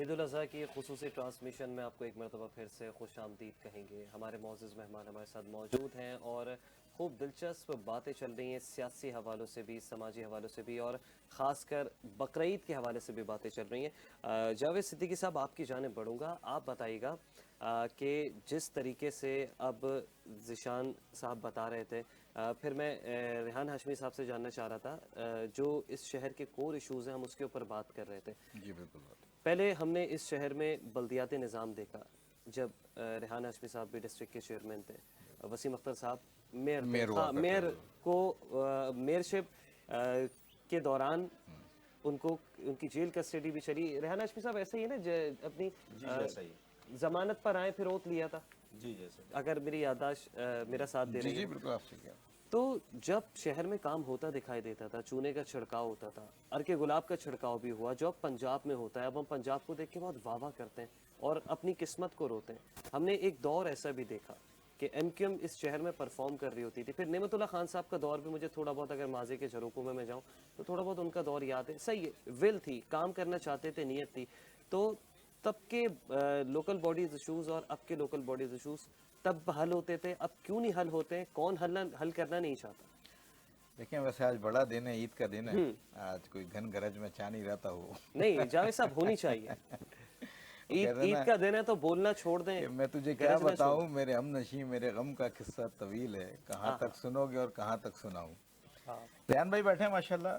ईद उल अज़हा की खुसूसी ट्रांसमिशन में आपको एक मरतबा फिर से खुश आमदीद कहेंगे। हमारे मोअज़्ज़ज़ मेहमान हमारे साथ मौजूद हैं और खूब दिलचस्प बातें चल रही हैं, सियासी हवालों से भी, समाजी हवालों से भी और ख़ासकर बकरीद के हवाले से भी बातें चल रही हैं। जावेद सिद्दीकी साहब, आपकी जानिब बढ़ूँगा। आप बताइएगा कि जिस तरीके से अब ज़ीशान साहब बता रहे थे, फिर मैं रेहान हाशमी साहब से जानना चाह रहा था, जो इस शहर के कोर इशूज़ हैं हम उसके ऊपर बात कर रहे थे। जी बिल्कुल। पहले हमने इस शहर में बल्दियाती निज़ाम देखा जब रेहान हाशमी साहब भी डिस्ट्रिक्ट के चेयरमैन थे, वसीम अख्तर साहब मेयर थे। मेयर हुआ हाँ, करते मेयर थे। को मेयरशिप के दौरान उनको उनकी जेल कस्टडी भी चली। रेहान हाशमी साहब ऐसे ही है ना, अपनी जी जैसा ही। जमानत पर आए फिर ओथ लिया था, जी जैसे। अगर मेरी याददाश्त मेरा साथ दे जी रही जी है। बिल्कुल, आपसे क्या। तो जब शहर में काम होता दिखाई देता था, चूने का छिड़काव होता था, अर्के गुलाब का छिड़काव भी हुआ, जो अब पंजाब में होता है। अब हम पंजाब को देख के बहुत वाह वाह करते हैं और अपनी किस्मत को रोते हैं। हमने एक दौर ऐसा भी देखा कि एमक्यूएम इस शहर में परफॉर्म कर रही होती थी। फिर नेमतुल्लाह खान साहब का दौर भी मुझे थोड़ा बहुत, अगर माजे के झरोकों में मैं जाऊँ तो थोड़ा बहुत उनका दौर याद है। सही है, विल थी, काम करना चाहते थे, नीयत थी। तो तब के लोकल बॉडीज इशूज़ और अब के लोकल बॉडीज इशूज़ तब हल होते थे, अब क्यों नहीं हल होते हैं? कौन हल करना नहीं चाहता? देखिए, वैसे आज बड़ा दिन है, ईद का दिन है। आज कोई घन गरज में चा नहीं रहता हो। नहीं, जावेद साहब, होनी चाहिए। वो ईद कहते हैं ईद ना का दिन है तो बोलना छोड़ दें, कि मैं तुझे क्या गरजना छोड़ बताऊं, दें। मेरे हमनशी मेरे गम का किस्सा तवील है, कहाँ आहा, तक सुनोगे और कहाँ तक सुनाऊं। हाँ, रेहान भाई बैठे हैं माशाल्लाह,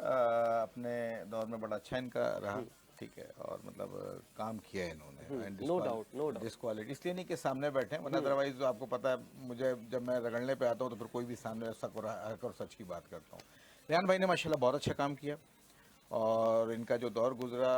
अपने दौर में बड़ा अच्छा इनका रहा। ठीक है, और मतलब काम किया है इन्होंने। And no doubt, no doubt. डिस्क्वालिटी इसलिए नहीं कि सामने बैठे हैं, वरना अदरवाइज आपको पता है, मुझे जब मैं रगड़ने पे आता हूँ तो फिर कोई भी सामने हक और सच की बात करता हूँ। रेहान भाई ने माशाल्लाह बहुत अच्छा काम किया और इनका जो दौर गुजरा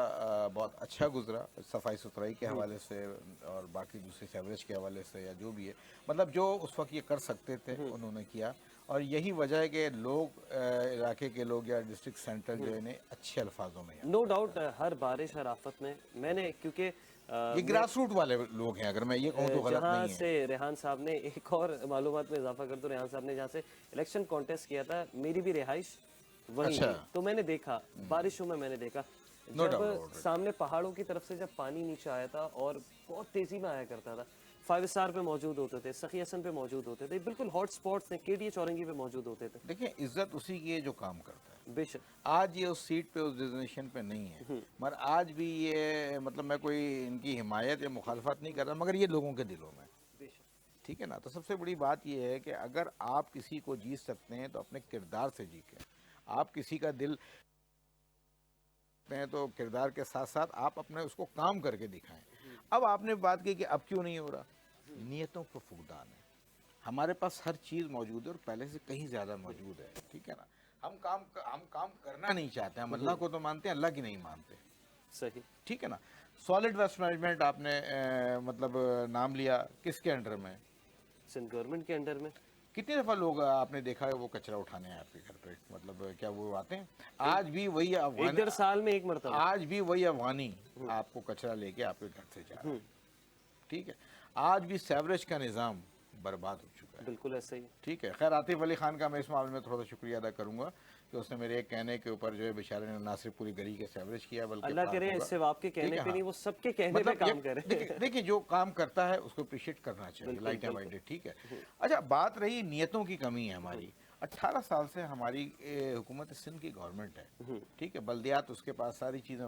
बहुत अच्छा गुजरा, सफाई सुथराई के हवाले से और बाकी दूसरे सेवरेज के हवाले से, या जो भी है, मतलब जो उस वक्त ये कर सकते थे उन्होंने किया। और यही वजह है कि लोग इलाके के लोग या डिस्ट्रिक्ट सेंटर जो है इन्हें अच्छे अल्फाजों में याद नो करता डाउट, हर बारिश हर आफत में मैंने, क्योंकि है। ये मैं ग्रास रूट वाले लोग हैं, अगर मैं ये कहूँ तो गलत जहाँ नहीं है। से रेहान साहब ने, एक और मालूमात में इजाफा कर दो, रेहान साहब ने जहाँ से इलेक्शन कॉन्टेस्ट किया था, मेरी भी रिहाइश वहीं अच्छा, थी। तो मैंने देखा, बारिशों में मैंने देखा, नो जब डाउट अबाउट इट। सामने पहाड़ों की तरफ से जब पानी नीचे आया था और बहुत तेजी में आया करता था। 5 स्टार पे मौजूद होते थे, सखी हसन पे मौजूद होते थे, बिल्कुल हॉट स्पॉट्स थे, केडीए चौरंगी पे मौजूद होते थे। देखिए, इज्जत उसी की है जो काम करता है। बेशक। आज ये उस सीट पे, उस डेजिग्नेशन पे नहीं है, मगर आज भी ये, मतलब मैं कोई इनकी हिमायत या मुखालफत नहीं कर रहा, मगर ये लोगों के दिलों में। बेशक। ठीक है ना, तो सबसे बड़ी बात ये है कि अगर आप किसी को जीत सकते हैं तो अपने किरदार से जीतें। आप किसी का दिल हैं तो किरदार के साथ साथ आप अपने उसको काम करके दिखाएं। अब आपने बात की कि अब क्यों नहीं हो रहा, नीयतों पर फुकदान है। हमारे पास हर चीज़ मौजूद है और पहले से कहीं ज़्यादा मौजूद है। ठीक है ना, हम काम करना नहीं चाहते, हम अल्लाह को तो मानते हैं, अल्लाह की नहीं मानते। सही। ठीक है ना, सॉलिड वेस्ट मैनेजमेंट आपने मतलब नाम लिया, किसके अंडर में? सिंध गवर्नमेंट के अंडर में कितनी दफ़ा लोग आपने देखा है वो कचरा उठाने हैं आपके घर पे, मतलब क्या वो आते हैं? आज भी वही एक अफगान, डेढ़ साल में एक मरतबा। आज भी वही अफगानी आपको कचरा लेके आपके घर से जा रहा है। ठीक है, आज भी सेवरेज का निज़ाम बर्बाद हो चुका है। बिल्कुल ऐसे ही। ठीक है, खैर आतिफ अली खान का मैं इस मामले में थोड़ा सा शुक्रिया अदा करूंगा कि उसने मेरे एक कहने के ऊपर जो है बेचारे ने ना सिर्फ पूरी गली के सेवरेज किया बल्कि अल्लाह पार्क करे होगा। सिर्फ आपके ठीक कहने है, पे हाँ, नहीं, वो सबके कहने पे मतलब काम करे। देखिए जो काम करता है उसको अप्रिशिएट करना चाहिए, बिल्कुल, लाइट एंड बिल्कुल। वाइट। ठीक है, अच्छा, बात रही नियतों की कमी है हमारी। 18 साल से हमारी हुकूमत सिंध की गवर्नमेंट है। ठीक है, बल्दियात उसके पास सारी चीज़ें,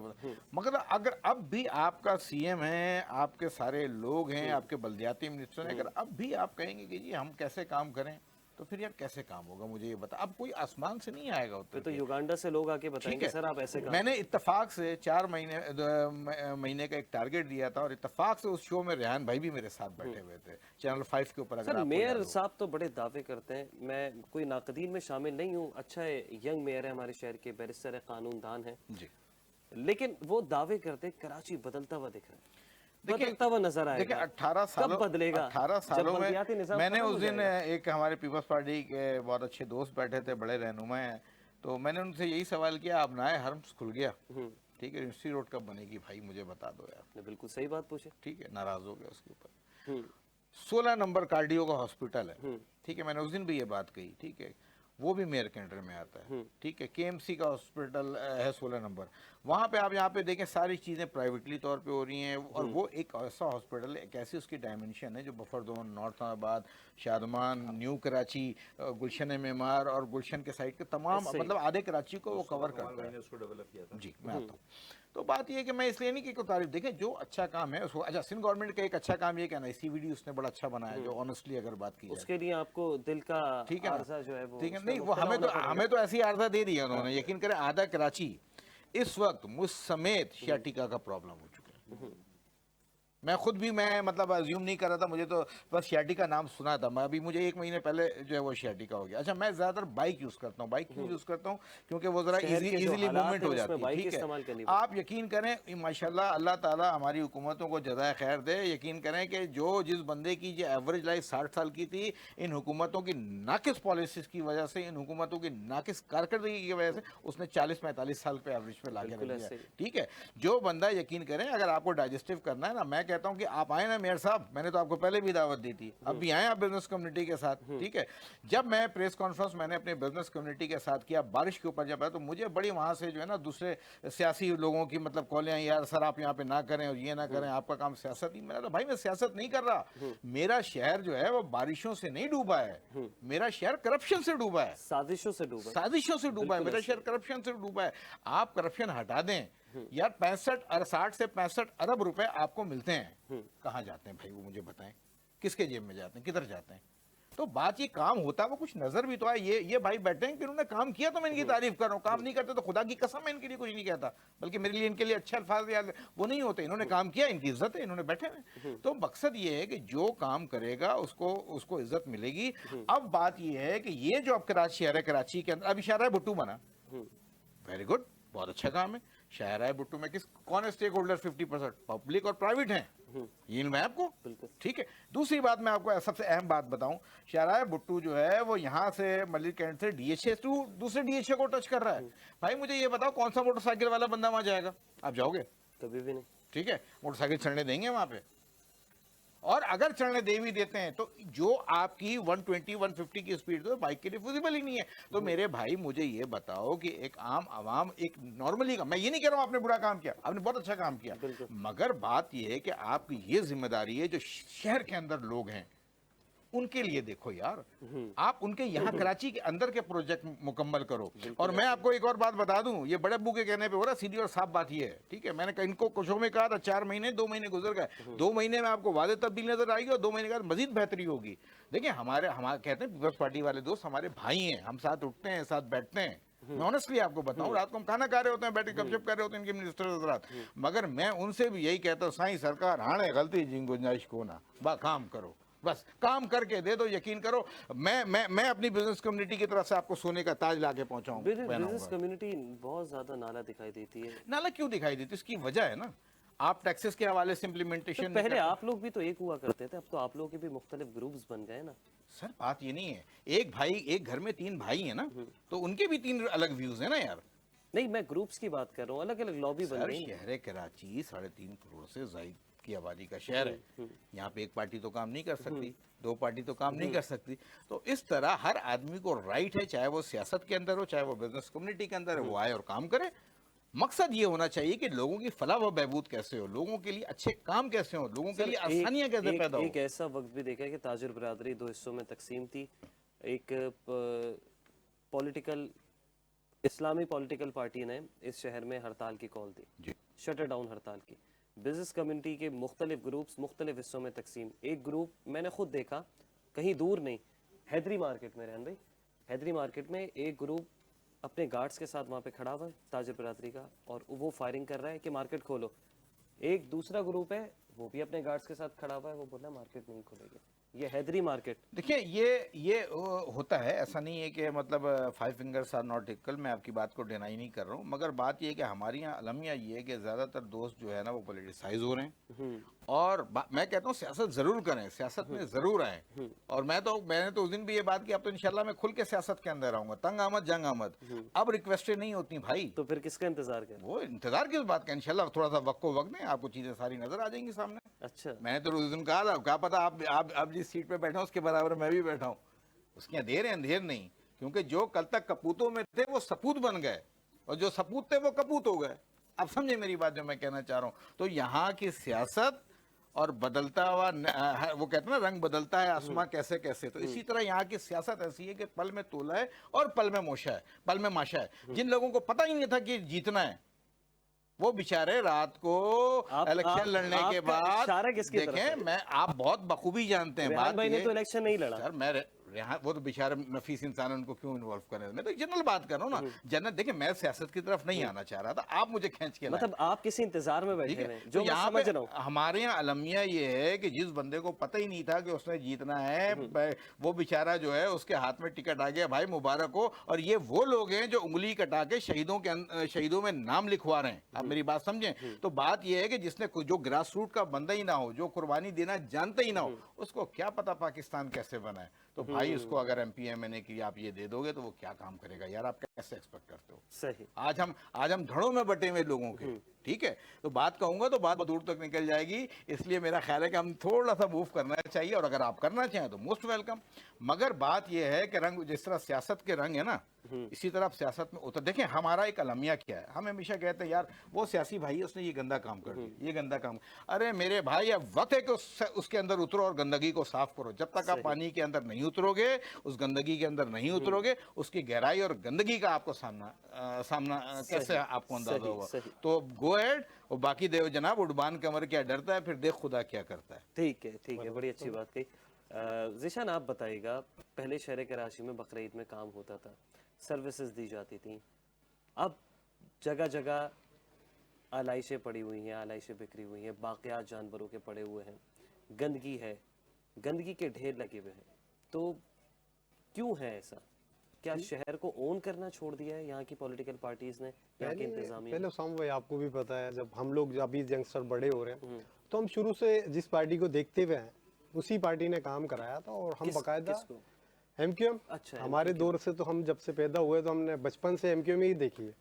मगर अगर अब भी आपका सीएम है, आपके सारे लोग हैं, आपके बल्दियाती मिनिस्टर हैं, अगर अब भी आप कहेंगे कि जी हम कैसे काम करें, तो फिर यार कैसे काम होगा? मुझे ये बता, अब कोई आसमान से नहीं आएगा फिर उतर तो के। युगांडा से लोग आके ठीक बताएंगे है, सर आप ऐसे काम मैंने करें। इत्तेफाक से 4 महीने का एक टारगेट दिया था और इत्तेफाक से उस शो में रेहान भाई भी मेरे साथ बैठे हुए थे, चैनल 5 के ऊपर, अगर सर आपको मेयर याद हो। साहब तो बड़े दावे करते हैं, मैं कोई नाकदीन में शामिल नहीं हूँ, अच्छा है, यंग मेयर है हमारे शहर के, बैरिस्टर है, कानूनदान है, जी, लेकिन वो दावे करते हैं कराची बदलता हुआ दिख रहा है, देखिए बदलता हुआ नजर देखिए आएगा। 18 कब सालों बदलेगा? 18 जब सालों में बल्दियाती निजाम मैंने खत्म उस हो दिन जाएगा। एक हमारे पीपल्स पार्टी के बहुत अच्छे दोस्त बैठे थे, बड़े रहनुमा हैं, तो मैंने उनसे यही सवाल किया, अब नए हर्म्स खुल गया, ठीक है, यूनिवर्सिटी रोड कब बनेगी भाई, मुझे बता दो यार। आपने बिल्कुल सही बात पूछी। ठीक है, नाराज हो गया उसके ऊपर। हम्म 16 नंबर कार्डियो का हॉस्पिटल है। ठीक है, मैंने उस दिन भी ये बात कही। ठीक है, वो भी मेयर के अंडर में आता है, ठीक है। केएमसी का हॉस्पिटल है 16 नंबर, वहाँ पे आप यहाँ पे देखें सारी चीज़ें प्राइवेटली तौर पे हो रही हैं, और वो एक ऐसा हॉस्पिटल है, एक ऐसी उसकी डायमेंशन है जो buffer zone, north Islamabad, Shadman, new Karachi, Gulshan Maymar और गुलशन के साइड के तमाम, मतलब आधे कराची को वो कवर करता है। उसको डेवलप किया था। जी, मैं आता हूँ। तो बात ये है कि मैं इसलिए नहीं कि कोई तारीफ, देखें जो अच्छा काम है उसको, अच्छा सिंध गवर्नमेंट का एक अच्छा काम ये कहना है, सीवीडी उसने बड़ा अच्छा बनाया, जो ऑनेस्टली अगर बात की जाए, उसके लिए आपको दिल का ठीक है ना? आर्जा जो है वो, ठीक है, उसमें नहीं वो मुब्तला हमें तो होना पड़ेगा। हमें तो ऐसी आर्जा दे दी है उन्होंने, यकीन करें आधा कराची इस वक्त मुझ समेत शियाटिका का प्रॉब्लम हो चुका है। मैं खुद भी, मैं मतलब अज्यूम नहीं कर रहा था, मुझे तो बस शियाटिका नाम सुना था, मैं अभी मुझे 1 महीने पहले जो है वो शियाटिका हो गया। अच्छा, मैं ज़्यादातर बाइक यूज़ करता हूँ। बाइक क्यों यूज़ करता हूँ? क्योंकि वो ज़रा शहर के जो इजीली हालात मूवमेंट हैं, हो उसमें जाती है, बाइक ठीक इस्तेमाल करनी है। आप यकीन करें माशाल्लाह, अल्लाह ताला हमारी हुकूमतों को जज़ाए खैर दे। यकीन करें कि जिस बंदे की जो एवरेज लाइफ 60 साल की थी, इन हुकूमतों की नाकिस पॉलिसीज की वजह से, इन हुकूमतों की नाकिस कारकर्दगी की वजह से उसने 40-45 साल पे एवरेज पे लाके रख बिल्कुल दिया, ऐसे ही। ठीक है। जो बंदा, यकीन करें, अगर आपको डाइजेस्टिव करना है ना, मैं कहता हूँ कि आप आए ना मेयर साहब, मैंने तो आपको पहले भी दावत दी थी, अब भी आए आप बिजनेस कम्युनिटी के साथ, ठीक है। जब मैं प्रेस कॉन्फ्रेंस मैंने अपने बिजनेस कम्युनिटी के साथ किया, बारिश के ऊपर जब आया, तो मुझे बड़ी वहाँ से जो है ना दूसरे सियासी लोगों की मतलब कॉलें आई, यार सर आप यहाँ पे ना करें और ये ना करें, आपका काम सियासत ही। मैंने कहा भाई मैं सियासत नहीं कर रहा, मेरा शहर जो है वो बारिशों से नहीं डूबा है, मेरा शहर करप्शन से डूबा है, साजिशों से डूबा है। साजिशों से डूबा है, मेरा शहर करप्शन से डूबा है। आप करप्शन हटा दें यार, 60 से 65 अरब रुपए आपको मिलते हैं, कहाँ जाते हैं भाई वो मुझे बताएं, किसके जेब में जाते हैं, किधर जाते हैं? तो बात ये काम होता है वो कुछ नजर भी तो आए। ये भाई बैठे हैं कि उन्होंने काम किया तो मैं इनकी तारीफ कर रहा हूँ, काम नहीं करते तो खुदा की कसम मैं इनके लिए कुछ नहीं कहता, बल्कि मेरे लिए इनके लिए अच्छे अल्फाज याद वो नहीं होते। इन्होंने काम किया, इनकी इज्जत है, इन्होंने बैठे हैं। तो मकसद ये है कि जो काम करेगा उसको इज्जत मिलेगी। अब बात ये है कि ये जो अब कराची, शहर कराची के अंदर अभी शाहराह भुट्टो बना, वेरी गुड, बहुत अच्छा काम है। शाहराह भुट्टो में कौन है स्टेक होल्डर? 50% पब्लिक और प्राइवेट हैं, ये मैं आपको, ठीक है। दूसरी बात मैं आपको सबसे अहम बात बताऊं, शाहराह भुट्टो जो है वो यहाँ से मलिक कैंट से डीएचए टू दूसरे डीएचए को टच कर रहा है। भाई मुझे ये बताओ कौन सा मोटरसाइकिल वाला बंदा वहां जाएगा? आप जाओगे? कभी भी नहीं। ठीक है, मोटरसाइकिल चढ़ने देंगे वहां पे? और अगर चढ़ने दे भी देते हैं तो जो आपकी 120-150 की स्पीड तो बाइक के लिए फिजिबल ही नहीं है। तो मेरे भाई मुझे ये बताओ कि एक आम आवाम, एक नॉर्मली का, मैं ये नहीं कह रहा हूं आपने बुरा काम किया, आपने बहुत अच्छा काम किया, मगर बात ये है कि आपकी ये जिम्मेदारी है जो शहर के अंदर लोग हैं उनके लिए देखो यार, आप उनके यहाँ कराची के अंदर के प्रोजेक्ट मुकम्मल करो। और मैं आपको एक और बात बता दूं, ये बड़े अब्बू के कहने पे हो रहा, सीधी और साफ बात ये है, ठीक है। मैंने इनको कुछ में कहा था 4 महीने, 2 महीने गुजर गए, 2 महीने में आपको वादे तब्दील नजर आएगी और 2 महीने के बाद मजीद बेहतरी होगी। देखिए हमारे कहते हैं पीपल्स पार्टी वाले दोस्त हमारे भाई हैं, हम साथ उठते हैं, साथ बैठते हैं। मैं ऑनेस्टली आपको बताऊं, रात को हम खाना खा रहे होते हैं, बैठ के गपशप कर रहे होते हैं इनके मिनिस्टर हजरात, मगर मैं उनसे भी यही कहता हूँ, साईं सरकार हाणे गलती जी गुंजाइश को ना बा काम करो, बस काम करके दे दो। यकीन करो मैं अपनी बिजनेस कम्युनिटी की तरफ से आपको सोने का ताज लाके पहुंचाऊं। बिजनेस कम्युनिटी बहुत ज्यादा नाला दिखाई देती है। नाला क्यों दिखाई देती? इसकी वजह है ना, आप टैक्सेस के हवाले से इम्प्लीमेंटेशन तो पहले आप लोग भी तो एक हुआ करते थे, अब तो आप लोगों के भी मुख्तलिफ ग्रुप्स बन गए ना। सर बात ये नहीं है, एक भाई, एक घर में 3 भाई हैं ना, तो उनके भी 3 अलग व्यूज है ना यार। नहीं, मैं ग्रुप्स की बात कर रहा हूँ, अलग अलग लॉबी बन सर गई। शहर कराची 3.5 करोड़ से ज्यादा की आबादी का शहर है, यहाँ पे एक पार्टी तो काम नहीं कर सकती, 2 पार्टी तो काम नहीं कर सकती। तो इस तरह हर आदमी को राइट है, चाहे वो सियासत के अंदर हो, चाहे वो बिजनेस कम्युनिटी के अंदर है, वो आए और काम करे। मकसद ये होना चाहिए कि लोगों की फलाह व बहबूद कैसे हो, लोगों के लिए अच्छे काम कैसे हो, लोगों के लिए आसानियां कैसे पैदा हो। एक ऐसा वक्त भी देखा है कि ताजिर बिरादरी 2 हिस्सों में तकसीम थी। एक पॉलिटिकल इस्लामी पॉलिटिकल पार्टी ने इस शहर में हड़ताल की कॉल दी, शटर डाउन हड़ताल की। बिजनेस कम्युनिटी के मुख्तलिफ ग्रुप्स मुख्तलिफ हिस्सों में तकसीम। एक ग्रुप मैंने खुद देखा, कहीं दूर नहीं, हैदरी मार्केट में, रहन भाई, हैदरी मार्केट में एक ग्रुप अपने गार्ड्स के साथ वहाँ पे खड़ा हुआ है ताजिर बिरादरी का, और वो फायरिंग कर रहा है कि मार्केट खोलो। एक दूसरा ग्रुप है, वो भी अपने गार्ड्स के साथ खड़ा हुआ है, वो बोला मार्केट नहीं खोलेंगे। ये हैदरी मार्केट। देखिए ये होता है, ऐसा नहीं है कि मतलब 5 फिंगर्स आर नॉट इक्वल, मैं आपकी बात को डिनाई नहीं कर रहा हूँ, मगर बात ये है कि हमारे यहाँ अलमिया ये है कि ज़्यादातर दोस्त जो है ना वो पॉलिटिसाइज हो रहे हैं। और मैं कहता हूँ सियासत ज़रूर करें, सियासत में ज़रूर आए। और मैंने तो उस दिन भी ये बात की, अब तो इंशाल्लाह मैं खुल के सियासत के अंदर आऊँगा, तंग आमद जंग आमद। अब रिक्वेस्टें नहीं होती भाई, तो फिर किसका इंतजार करें? वो इंतजार किस बात का, इंशाल्लाह थोड़ा सा वक्त को वक्त दें, आपको चीज़ें सारी नजर आ जाएंगी सामने। अच्छा, मैंने तो उस दिन कहा था, क्या पता आप जिस सीट पे बैठा हो उसके बराबर मैं भी बैठा हूँ, उसके यहाँ देर है अंधेर नहीं। क्योंकि जो कल तक कपूतों में थे वो सपूत बन गए, और जो सपूत थे वो कपूत हो गए। अब समझे मेरी बात जो मैं कहना चाह रहा हूँ। तो यहाँ की सियासत और बदलता हुआ वो कहते हैं ना, रंग बदलता है आसमां कैसे कैसे, तो इसी तरह यहाँ की सियासत ऐसी है कि पल में तोला है और पल में मोशा है, पल में माशा है। जिन लोगों को पता ही नहीं था कि जीतना है, वो बेचारे रात को इलेक्शन लड़ने के आपका बाद इशारा किसकी तरफ है? देखें, मैं आप बहुत बखूबी जानते हैं रेहान बात भाई ने ये, तो इलेक्शन नहीं लड़ा। सर मैं यहाँ वो तो बेचारे नफीस इंसान है, उनको क्यों इन्वॉल्व करें। मैं तो जनरल बात कर रहा हूँ ना, जनरल। देखिए मैं सियासत की तरफ नहीं आना चाह रहा था, आप मुझे खींच के लाए। मतलब आप किसी इंतजार में बैठे हैं, तो जो मैं यहाँ समझ पे रहा हूँ। हमारे यहाँ अलमिया ये है कि जिस बंदे को पता ही नहीं था कि उसने जीतना है, वो बेचारा जो है उसके हाथ में टिकट आ गया, भाई मुबारक हो। और ये वो लोग हैं जो उंगली कटा के शहीदों में नाम लिखवा रहे हैं। आप मेरी बात समझें। तो बात यह है कि जिसने जो ग्रास रूट का बंदा ही ना हो, जो कुर्बानी देना जानता ही ना हो, उसको क्या पता पाकिस्तान कैसे बना है। तो भाई उसको अगर MPMNA के लिए आप ये दे दोगे तो वो क्या काम करेगा यार, आप कैसे एक्सपेक्ट करते हो। सही। आज हम धड़ों में बटे हुए लोगों के, ठीक है। तो बात कहूंगा तो बात दूर तक निकल जाएगी, इसलिए मेरा ख्याल है कि हम थोड़ा सा मूव करना चाहिए, और अगर आप करना चाहें तो मोस्ट वेलकम। मगर बात यह है कि रंग जिस तरह सियासत के रंग है ना, इसी तरह आप सियासत में उतर। देखें हमारा एक अलमिया क्या है, हम हमेशा कहते हैं यार वो सियासी भाई है, उसने ये गंदा काम कर दिया, ये गंदा काम। अरे मेरे भाई अब वक्त है कि उसके अंदर उतरो और गंदगी को साफ करो। जब तक आप पानी के अंदर नहीं उतरोगे, उस गंदगी के अंदर नहीं उतरोगे, उसकी गहराई और गंदगी का आपको सामना कैसे आपको अंदाजा होगा। तो गो एहेड, और बाकी देव जनाब उड़बान कमर क्या डरता है, फिर देख खुदा क्या करता है। ठीक है, बड़ी अच्छी बात कही। ज़ीशान आप बताइएगा, पहले शहर कराची में बकरीद में काम होता था, सर्विसेज दी जाती थी, अब जगह जगह आलाइशें पड़ी हुई हैं, आलाइशें बिखरी हुई हैं, बाक़ियात जानवरों के पड़े हुए हैं, गंदगी है, गंदगी के ढेर लगे हुए हैं। तो क्यों है ऐसा? क्या शहर को ओन करना छोड़ दिया है यहाँ की पॉलिटिकल पार्टीज ने, यहाँ के इंतजामिया? पहले साम भाई आपको भी पता है, जब हम लोग अभी यंगस्टर बड़े हो रहे हैं तो हम शुरू से जिस पार्टी को देखते हुए हैं उसी पार्टी ने काम कराया था, और हम बकायदा MQM। अच्छा, हमारे दौर से तो हम जब से पैदा हुए तो हमने बचपन से MQM ही देखी है,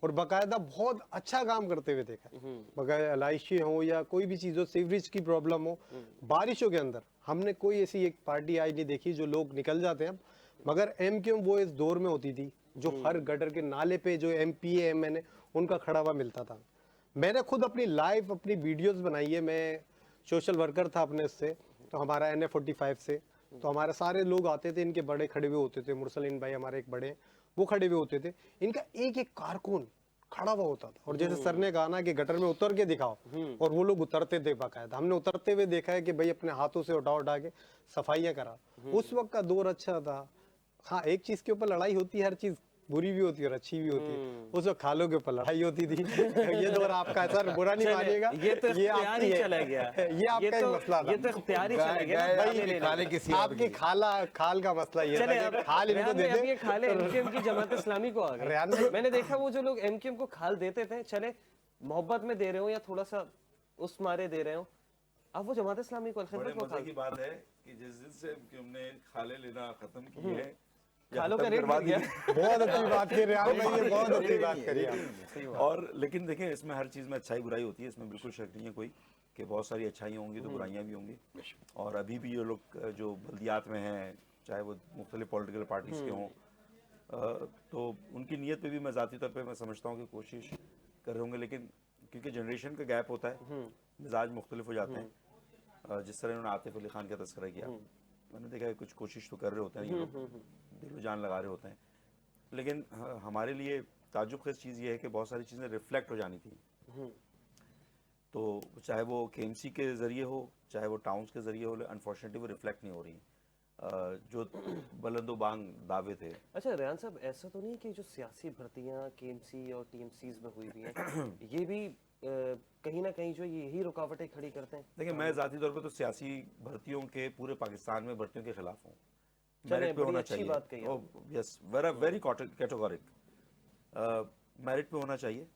और बकायदा बहुत अच्छा काम करते हुए देखा है। बकायदा एलआईसी हो या कोई भी चीज़ हो, सीवरेज की प्रॉब्लम हो, बारिशों के अंदर हमने कोई ऐसी एक पार्टी आज नहीं देखी जो लोग निकल जाते हैं। मगर MQM वो इस दौर में होती थी जो हर गटर के नाले पे जो MPA MNA उनका खड़ा हुआ मिलता था। मैंने खुद अपनी लाइव अपनी वीडियोस बनाई है, मैं सोशल वर्कर था अपने से, तो हमारा NA45 से, तो हमारे सारे लोग आते थे, इनके बड़े खड़े हुए होते थे, मुरसलीन भाई हमारे एक बड़े वो खड़े हुए होते थे, इनका एक एक कारकुन खड़ा हुआ होता था। और जैसे सर ने कहा ना कि गटर में उतर के दिखाओ, और वो लोग उतरते थे बाकायदा। हमने उतरते हुए देखा है कि भाई अपने हाथों से उठा के सफाइयाँ करा। उस वक्त का दौर अच्छा था। हाँ, एक चीज के ऊपर लड़ाई होती है, हर चीज बुरी भी होती है और अच्छी भी होती है। उस वक्त खालों के ऊपर लड़ाई होती थी। ये दौर आपका सर बुरा नहीं मानिएगा, ये तो इख्तियार ही चला गया, ये आपका एक मसला था। ये तो इख्तियार ही चला गया भाई, आपकी खाल का मसला ये था, खाल इनको दे दे। ये खाले MQM की जमात इस्लामी को आ गए। मैंने देखा वो जो लोग MQM को खाल देते थे, चले मोहब्बत में दे रहे हो या थोड़ा सा उस मारे दे रहे हो, अब वो जमात इस्लामी को बड़े मजे की बात है कि जिस दिन से हमने खाले लेना खत्म की है, खालों का रेट बढ़ गया। बहुत अच्छी बात करी रेहान भाई, ये बहुत अच्छी बात करी। और लेकिन देखें इसमें हर चीज़ में अच्छाई बुराई होती है, इसमें बिल्कुल शक नहीं है कोई कि बहुत सारी अच्छाइयाँ होंगी तो बुराइयाँ भी होंगी। और अभी भी ये लोग जो बल्दियात में हैं, चाहे वो मुख्तलिफ पॉलिटिकल पार्टीज़ के हों, तो उनकी नीयत पे भी मैं ज़ाती तौर पे मैं समझता हूँ कि कोशिश कर रहे होंगे, लेकिन क्योंकि जनरेशन का गैप होता है, मिजाज मुख्तलिफ हो जाते हैं। जिस तरह उन्होंने आतिफ अली खान का तस्करा किया, मैंने देखा है कुछ कोशिश तो कर रहे होते हैं ये लोग, दिलो जान लगा रहे होते हैं, लेकिन हमारे लिए ताज्जुब खेज़ चीज़ ये है कि बहुत सारी चीज़ें रिफ्लेक्ट हो जानी थी। तो चाहे वो KMC के ज़रिए हो, चाहे वो टाउन्स के ज़रिए हो, अनफॉर्चुनेटली वो रिफ्लेक्ट नहीं हो रही जो बुलंदो-बांग दावे थे। अच्छा रेहान साहब, ऐसा तो नहीं कि जो सियासी भर्तियां KMC और TMCs में हुई हुई हैं, ये भी कहीं ना कहीं जो यही रुकावटें खड़ी करते हैं? देखिए मैं ज़ाती तौर पे तो सियासी भर्तियों के पूरे पाकिस्तान में भर्तियों के खिलाफ हूँ। मेरिट पे होना चाहिए, यस, वेरी कैटेगोरिक, मेरिट पे होना चाहिए।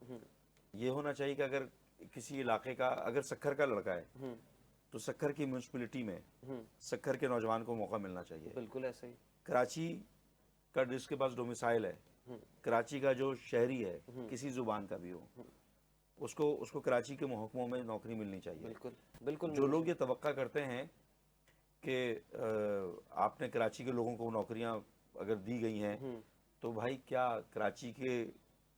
ये होना चाहिए कि अगर किसी इलाके का, अगर सक्खर का लड़का है तो सक्खर की म्यूनसिपलिटी में सक्खर के नौजवान को मौका मिलना चाहिए। बिल्कुल ऐसे ही कराची का जिसके पास डोमिसाइल है, कराची का जो शहरी है, किसी जुबान का भी हो, उसको कराची के महकमों में नौकरी मिलनी चाहिए। बिल्कुल बिल्कुल। जो लोग ये तवक्का करते हैं कि आपने कराची के लोगों को नौकरियां अगर दी गई हैं तो भाई क्या कराची के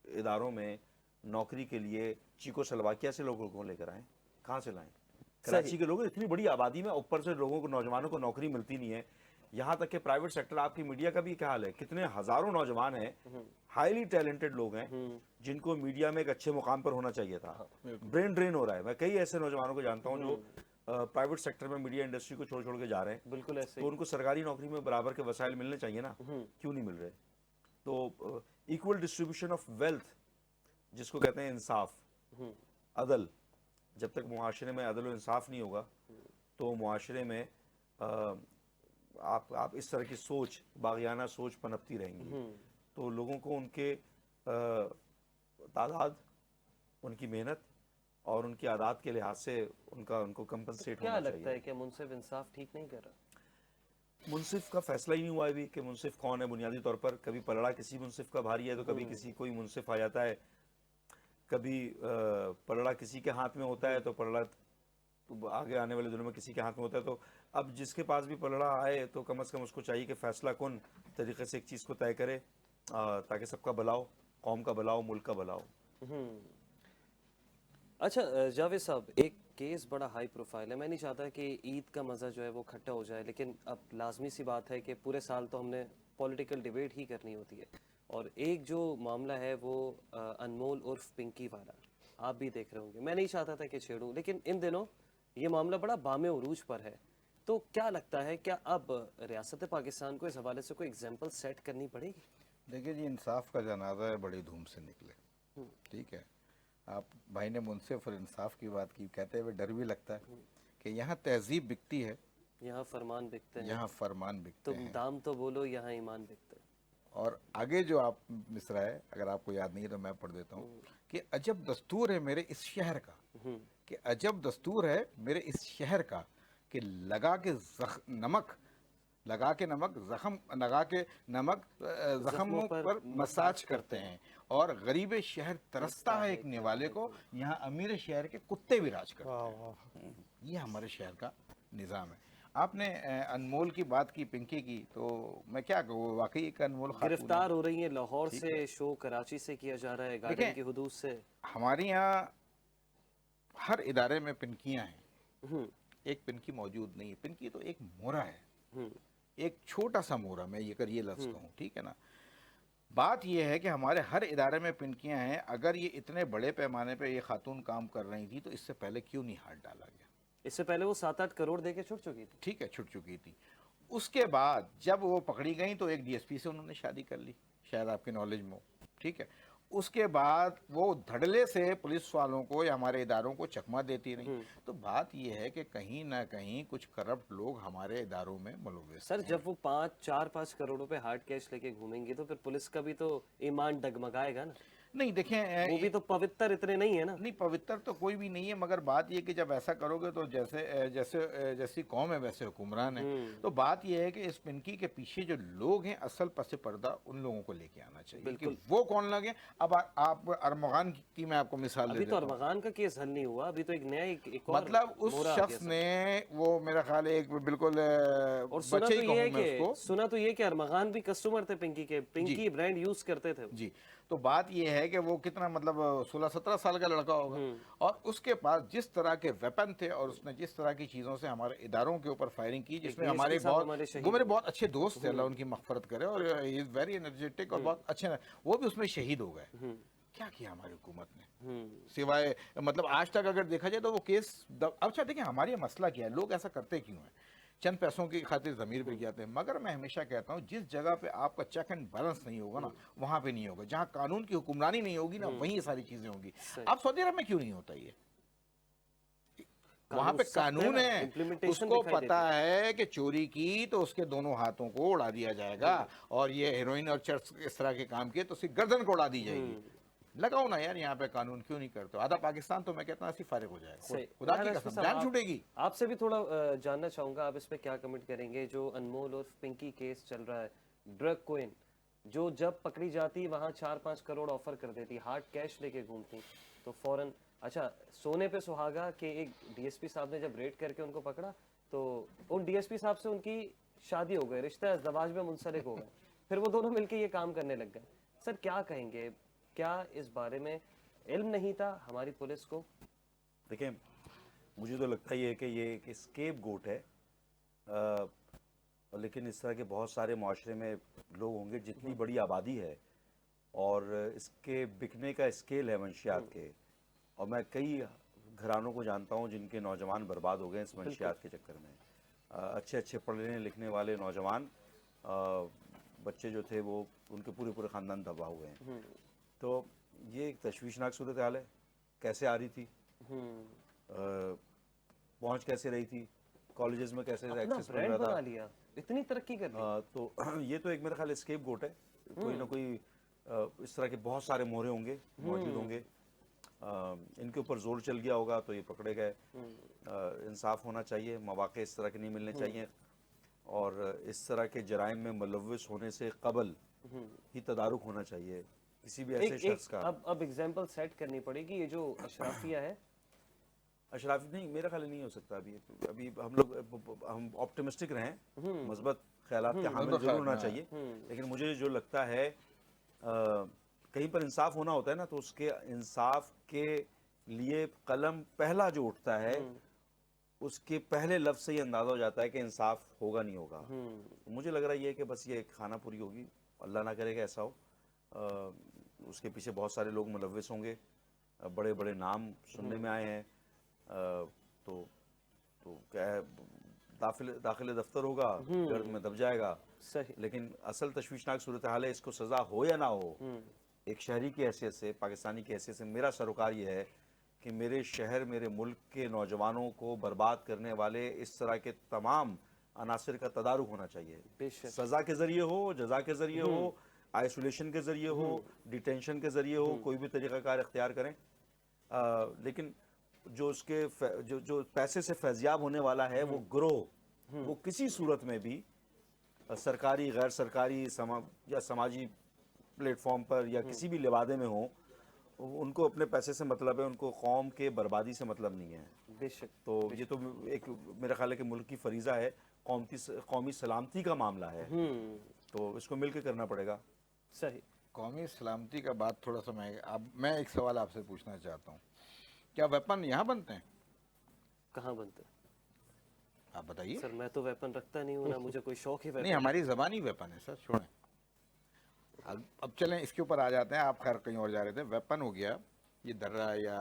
इदारों में नौकरी के लिए चीको स्लोवाकिया से लोगों को लेकर आए, कहाँ से लाएं? कराची के लोग इतनी बड़ी आबादी में, ऊपर से लोगों को, नौजवानों को नौकरी मिलती नहीं है। यहाँ तक कि प्राइवेट सेक्टर, आपकी मीडिया का भी क्या हाल है, कितने हजारों नौजवान हैं, हाईली टैलेंटेड लोग हैं जिनको मीडिया में एक अच्छे मुकाम पर होना चाहिए था, ब्रेन ड्रेन हो रहा है। मैं कई ऐसे नौजवानों को जानता हूँ जो प्राइवेट सेक्टर में मीडिया इंडस्ट्री को छोड़ छोड़ के जा रहे हैं। बिल्कुल ऐसे तो उनको सरकारी नौकरी में बराबर के वसाइल मिलने चाहिए ना, क्यों नहीं मिल रहे? तो इक्वल डिस्ट्रीब्यूशन ऑफ वेल्थ जिसको कहते हैं इंसाफ, अदल, जब तक मुआशरे में अदल और इंसाफ नहीं होगा तो मुआशरे में आप इस तरह की सोच, बागियाना सोच पनपती रहेंगी। तो लोगों को उनके तादाद, उनकी मेहनत और उनकी आदात के लिहाज से उनको कंपनसेट क्या होना लगता चाहिए। है कि मुंसिफ इंसाफ ठीक नहीं कर रहा? मुंसिफ का फैसला ही नहीं हुआ अभी कि मुंसिफ कौन है। बुनियादी तौर पर कभी पलड़ा किसी मुंसिफ का भारी है तो कभी किसी कोई मुंसिफ आ जाता है, कभी पलड़ा किसी के हाथ में होता है तो पलड़ा तो आगे आने वाले दिनों में किसी के हाथ में होता है। तो अब जिसके पास भी पलड़ा आए तो कम से कम उसको चाहिए कि फैसला कौन तरीके से एक चीज़ को तय करे ताकि सबका भला हो, कौम का भला हो, मुल्क का भला हो। अच्छा जावेद साहब, एक केस बड़ा हाई प्रोफाइल है। मैं नहीं चाहता कि ईद का मज़ा जो है वो खट्टा हो जाए, लेकिन अब लाजमी सी बात है कि पूरे साल तो हमने पॉलिटिकल डिबेट ही करनी होती है। और एक जो मामला है वो अनमोल उर्फ पिंकी वाला, आप भी देख रहे होंगे। मैं नहीं चाहता था कि छेड़ूं, लेकिन इन दिनों ये मामला बड़ा बामे उरूज पर है। तो क्या लगता है, क्या अब रियासत पाकिस्तान को इस हवाले से कोई एग्जाम्पल सेट करनी पड़ेगी? देखिए जी, इंसाफ का जनाजा है, बड़ी धूम से निकले। ठीक है, आप भाई ने मुंसिफ और इंसाफ की बात की, कहते हुए डर भी लगता है कि यहाँ तहजीब बिकती है, यहाँ फरमान बिकते हैं, यहाँ फरमान बिकते तुम हैं। दाम तो बोलो, यहाँ ईमान बिकते हैं। और आगे जो आप मिसरा है, अगर आपको याद नहीं है तो मैं पढ़ देता हूँ कि अजब दस्तूर है मेरे इस शहर का, कि अजब दस्तूर है मेरे इस शहर का कि लगा के नमक जख्मों पर मसाज करते हैं और गरीब शहर तरसता है एक निवाले को, यहाँ अमीर शहर के कुत्ते भी राज करते वाह हैं। वाह। ये हमारे शहर का निज़ाम है। आपने अनमोल की बात की, पिंकी की, तो मैं क्या कहूँ, वाकई एक अनमोल खातून है। गिरफ्तार हो रही है लाहौर से, शो कराची से किया जा रहा है, गार्डन की हुदूद से। हमारे यहाँ हर इदारे में पिनकियाँ हैं, एक पिनकी मौजूद नहीं है। पिनकी तो एक मोरा है, एक छोटा सा मोरा, मैं ये लफ्ज़ कहूँ, ठीक है ना। बात यह है कि हमारे हर इदारे में पिनकियाँ हैं। अगर ये इतने बड़े पैमाने पे ये खातून काम कर रही थी तो इससे पहले क्यों नहीं हाथ डाला गया? इससे पहले वो 7-8 करोड़ दे के छुट चुकी थी। ठीक है, छुट चुकी थी। उसके बाद जब वो पकड़ी गई तो एक डीएसपी से उन्होंने शादी कर ली, शायद आपके नॉलेज में हो, ठीक है। उसके बाद वो धड़ल्ले से पुलिस वालों को या हमारे इदारों को चकमा देती रही। तो बात यह है कि कहीं ना कहीं कुछ करप्ट लोग हमारे इदारों में मुलव्वस सर, हैं। जब वो 4-5 करोड़ रुपए हार्ड कैश लेके घूमेंगी तो फिर पुलिस का भी तो ईमान डगमगाएगा ना। नहीं देखें, वो भी तो पवित्र इतने नहीं है ना। नहीं, पवित्र तो कोई भी नहीं है, मगर बात यह कि जब ऐसा करोगे तो जैसी कौम है वैसे हुक्मरान है। तो बात यह है कि इस पिनकी के पीछे जो लोग हैं असल पसे पर्दा, उन लोगों को लेके आना चाहिए कि वो कौन लगे। अब आप अरमगान की मैं आपको मिसाल अभी दे तो देता हूँ। अरमगान का केस हल नहीं हुआ, अभी तो एक नया एक और मतलब उस मोहरा आ शख्स गया सर। ने, वो मेरा ख्याल है एक बिल्कुल और सुना बच्चे तो ही ये है कहूँ मैं उसको। कि अरमगान भी कस्टमर थे पिंकी के, पिंकी ब्रांड यूज करते थे। जी, तो बात यह है कि वो कितना, मतलब 16-17 साल का लड़का होगा और उसके पास जिस तरह के वेपन थे और उसने जिस तरह की चीज़ों से हमारे इदारों के ऊपर फायरिंग की, जिसमें हमारे वो मेरे बहुत अच्छे दोस्त थे, अल्लाह उनकी मग़फ़िरत करे, और ही इज़ वेरी एनर्जेटिक और बहुत अच्छे, वो भी उसमें शहीद हो गए। क्या किया हमारी हुकूमत ने, सिवाय मतलब आज तक अगर देखा जाए तो वो केस अच्छा देखिए, हमारे यहाँ मसला क्या है, लोग ऐसा करते क्यों हैं? चंद पैसों की खातिर ज़मीर बिक जाते हैं। मगर मैं हमेशा कहता हूँ, जिस जगह पे आपका चेक एंड बैलेंस नहीं होगा ना, वहाँ पे नहीं होगा। जहाँ कानून की हुक्मरानी नहीं होगी ना, वहीं ये सारी चीज़ें होंगी। अब सऊदी अरब में क्यों नहीं होता ये? वहाँ पे कानून है, उसको पता है कि चोरी की तो उसके दोनों हाथों को उड़ा दिया जाएगा, और ये हेरोइन और चर्च इस तरह के काम किए तो उसकी गर्दन को उड़ा दी जाएगी। लगाओ ना यार, यहाँ पे कानून क्यों नहीं करते? आधा पाकिस्तान तो मैं कहता हूँ ऐसी फारिग हो जाएगा, खुदा की कसम, जान छूटेगी। आपसे भी थोड़ा जानना चाहूंगा, आप इस पे क्या कमेंट करेंगे? जो अनमोल और पिंकी केस चल रहा है, ड्रग क्वीन जो जब पकड़ी जाती वहां 4-5 करोड़ ऑफर कर देती, हार्ड कैश लेके घूमती, तो फौरन, अच्छा सोने पे सुहागा के एक डीएसपी साहब ने जब रेड करके उनको पकड़ा तो उन डीएसपी साहब से उनकी शादी हो गई, रिश्ता अज़दवाज में मुंसलिक हो गए। फिर वो दोनों मिलके ये काम करने लग गए। सर क्या कहेंगे, क्या इस बारे में इल्म नहीं था हमारी पुलिस को? देखिए, मुझे तो लगता ही है कि ये एक स्केप गोट है, अ, लेकिन इस तरह के बहुत सारे माशरे में लोग होंगे, जितनी बड़ी आबादी है और इसके बिकने का स्केल है मंशियात के, और मैं कई घरानों को जानता हूँ जिनके नौजवान बर्बाद हो गए इस मंशियात के चक्कर में। अच्छे अच्छे पढ़ने लिखने वाले नौजवान बच्चे जो थे वो उनके पूरे पूरे ख़ानदान तबाह हुए हैं। तो ये एक तशवीशनाक सूरत हाल है। कैसे आ रही थी, पहुँच कैसे रही थी, कॉलेजेस में कैसे अपना एक्सेस मिल ब्रांड रहा बना था, लिया, इतनी तरक्की कर ली। तो ये तो एक मेरा ख्याल स्केप गोट है। कोई ना कोई इस तरह के बहुत सारे मोहरे होंगे, मौजूद होंगे, इनके ऊपर जोर चल गया होगा तो ये पकड़े गए। इंसाफ होना चाहिए, मौके इस तरह के नहीं मिलने चाहिए, और इस तरह के जराइम में मुलव्विस होने से कबल ही तदारुक होना चाहिए किसी भी ऐसे शख्स का। अब एग्जांपल सेट करनी पड़ेगी। ये जो अशराफिया है, अशराफी नहीं, मेरा ख्याल नहीं हो सकता। अभी हम ऑप्टिमिस्टिक रहें, मस्बत ख्यालात के हामिल जरूर होना चाहिए, लेकिन मुझे जो लगता है कहीं पर इंसाफ होना होता है ना, तो उसके इंसाफ के लिए कलम पहला जो उठता है उसके पहले लफ्ज से ही अंदाजा हो जाता है कि इंसाफ होगा नहीं होगा। मुझे लग रहा है कि बस ये खाना पूरी होगी, अल्लाह ना करेगा ऐसा हो। उसके पीछे बहुत सारे लोग मुलव्विस होंगे, बड़े बड़े नाम सुनने में आए हैं। तो क्या है, दाखिले दफ्तर होगा, गर्द में दब जाएगा। सही। लेकिन असल तशवीशनाक सूरत हाल है, इसको सज़ा हो या ना हो, एक शहरी की हैसियत से, पाकिस्तानी की हैसियत से मेरा सरोकार ये है कि मेरे शहर, मेरे मुल्क के नौजवानों को बर्बाद करने वाले इस तरह के तमाम अनासर का तदारुक होना चाहिए। सज़ा के ज़रिए हो, जज़ा के ज़रिए हो, आइसोलेशन के ज़रिए हो, डिटेंशन के ज़रिए हो, कोई भी तरीक़ाकार इख्तियार करें। लेकिन जो उसके जो पैसे से फैज़याब होने वाला है वो ग्रोह, वो किसी सूरत में भी सरकारी, गैर सरकारी, या समाजी प्लेटफॉर्म पर या किसी भी लिबादे में हो, उनको अपने पैसे से मतलब है, उनको कौम के बर्बादी से मतलब नहीं है। बेशक। तो ये तो एक मेरा ख्याल है कि मुल्क की फरीज़ा है, कौमी सलामती का मामला है, तो इसको मिल के करना पड़ेगा। सही। कौमी सलामती का बात थोड़ा सा मैं एक सवाल आपसे पूछना चाहता हूँ, क्या वेपन यहाँ बनते हैं? कहाँ बनते हैं? आप बताइए। सर मैं तो वेपन रखता नहीं हूँ ना, मुझे कोई शौक है वेपन। नहीं, हमारी ज़बानी वेपन है सर, छोड़ें। अब चलें इसके ऊपर आ जाते हैं। आप खैर कहीं और जा रहे थे। वेपन हो गया ये दर्रा या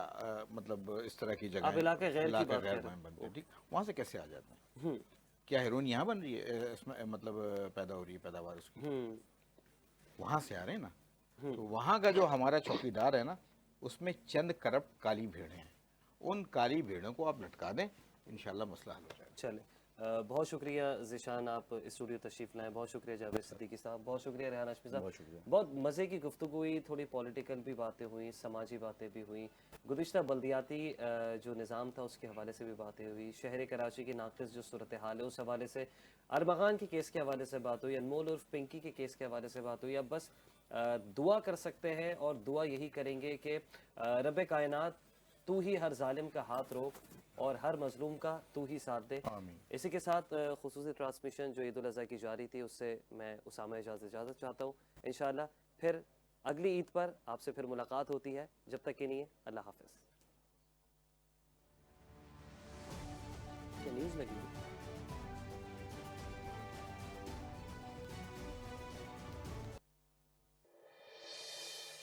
मतलब इस तरह की जगह, आप इलाके गैर की बात कर रहे में बनते हैं, ठीक। वहाँ से कैसे आ जाते हैं? क्या हेरोइन यहाँ बन रही है, इसमें मतलब पैदा हो रही है, पैदावार उसकी वहाँ से आ रहे हैं ना? तो वहाँ का जो हमारा चौकीदार है ना, उसमें चंद करप्ट काली भेड़ें हैं। उन काली भेड़ों को आप लटका दें, इंशाल्लाह मसला हल हो जाएगा। चले, बहुत शुक्रिया ज़िशान, आप स्टूडियो तशरीफ़ लाएँ। बहुत शुक्रिया जावेद सिद्दीकी साहब, बहुत शुक्रिया रेहान हाशमी साहब। बहुत शुक्रिया। बहुत मज़े की गुफ्तगू हुई, थोड़ी पॉलिटिकल भी बातें हुई, समाजी बातें भी हुई, गुज़िश्ता बल्दियाती जो निज़ाम था उसके हवाले से भी बातें हुई, शहर कराची की नाक़िस जो सूरत हाल है उस हवाले से, अरबगान के केस के हवाले से बात हुई, अनमोल उर्फ पिंकी के केस के हवाले से बात हुई। अब बस दुआ कर सकते हैं और दुआ यही करेंगे कि रब कायनात तू ही हर जालिम का हाथ रोक और हर मजलूम का तू ही साथ दे। इसी के साथ खुसूसी ट्रांसमिशन जो ईद उल अज़हा की जारी थी उससे मैं उसामा इजाज़त चाहता हूँ। इंशाअल्लाह फिर अगली ईद पर आपसे फिर मुलाकात होती है। जब तक के लिए अल्लाह हाफ़िज़। क्या न्यूज़ लगी?